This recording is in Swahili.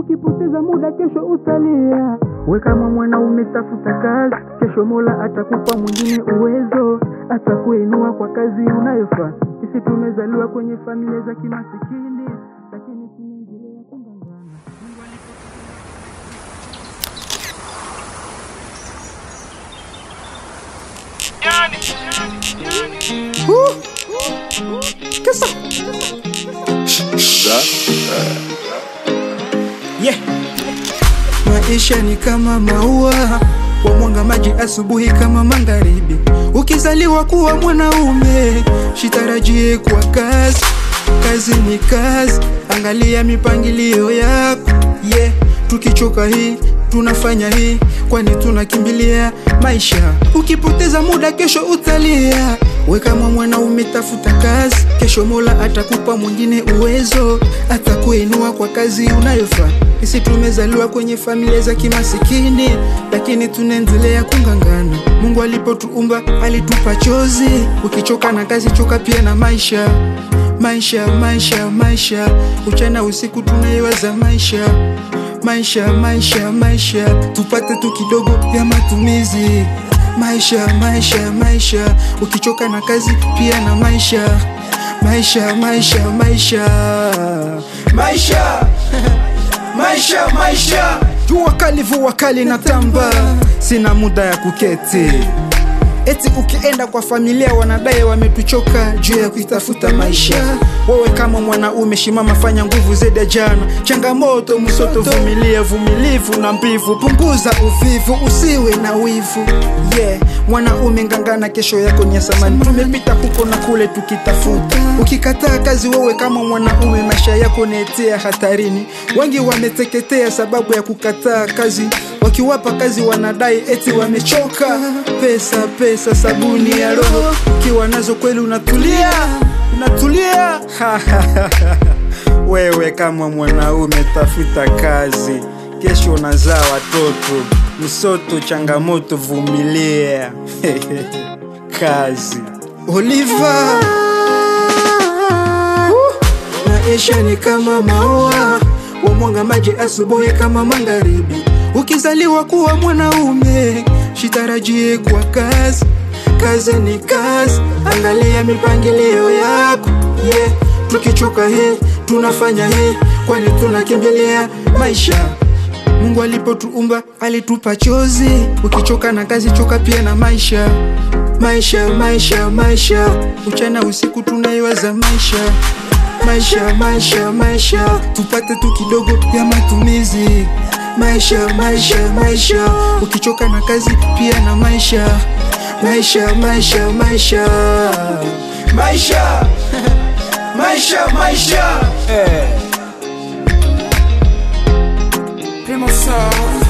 ukipoteza muda kesho utalia. We kama mwanaume tafuta kazi, kesho Mola atakupa mwingine uwezo, atakuinua kwa kazi unayofaa. Sisi tumezaliwa kwenye familia za kimasikini, lakini tunaendelea kungangana. Kesa. Yeah. Maisha ni kama maua, wamwanga maji asubuhi kama magharibi. Ukizaliwa kuwa mwanaume, shitarajie kwa kazi. Kazi ni kazi, angalia mipangilio yako. Yeah, tukichoka hii, tunafanya hii, kwani tunakimbilia maisha. Ukipoteza muda kesho utalia. We kama mwanaume tafuta kazi, kesho Mola atakupa mwingine uwezo, atakuinua kwa kazi unayofaa. Sisi tumezaliwa kwenye familia za kimasikini, lakini tunaendelea kungangana. Mungu alipotuumba alitupa chozi, ukichoka na kazi choka pia na maisha. Maisha, maisha, maisha, uchana usiku tunaiwaza maisha. Maisha, maisha, maisha, tupate tu kidogo ya matumizi. Maisha, maisha, maisha, ukichoka na kazi pia na maisha. Maisha, maisha, maisha, maisha, maisha, maisha. Jua kali vua kali na tamba, sina muda ya kuketi. Eti ukienda kwa familia wanadai wametuchoka juu ya kuitafuta maisha. Wewe kama mwanaume shimama, fanya nguvu zede jana. Changamoto msoto, vumilia, vumilivu na mbivu. Punguza uvivu, usiwe na wivu. Yeah, mwanaume ngangana, kesho yako ni samani. Tumepita huko na kule tukitafuta. Ukikataa kazi wewe kama mwanaume, maisha yako netea hatarini. Wengi wameteketea sababu ya kukataa kazi. Wakiwapa kazi wanadai eti wamechoka. Pesa, pesa, sabuni ya roho, ukiwa nazo kweli unatulia, unatulia. Wewe kama mwanaume tafuta kazi, kesho unazaa watoto. Msoto, changamoto, vumilia. Kazi Oliver. Maisha ni kama maua, wamwanga maji asubuhi kama magharibi. Ukizaliwa kuwa mwanaume, shitarajie kwa kazi. Kazi ni kazi, angalia mipangilio yako. Yeah, tukichoka hii, tunafanya hii, kwani tunakimbilia maisha. Mungu alipotuumba alitupa chozi, ukichoka na kazi choka pia na maisha. Maisha, maisha, maisha, uchana usiku tunaiwaza maisha. Maisha, maisha, maisha, tupate tu kidogo ya matumizi. Maisha, maisha, maisha, ukichoka na kazi pia na maisha. Maisha, maisha, maisha, maisha, maisha, maisha. Primo Soul.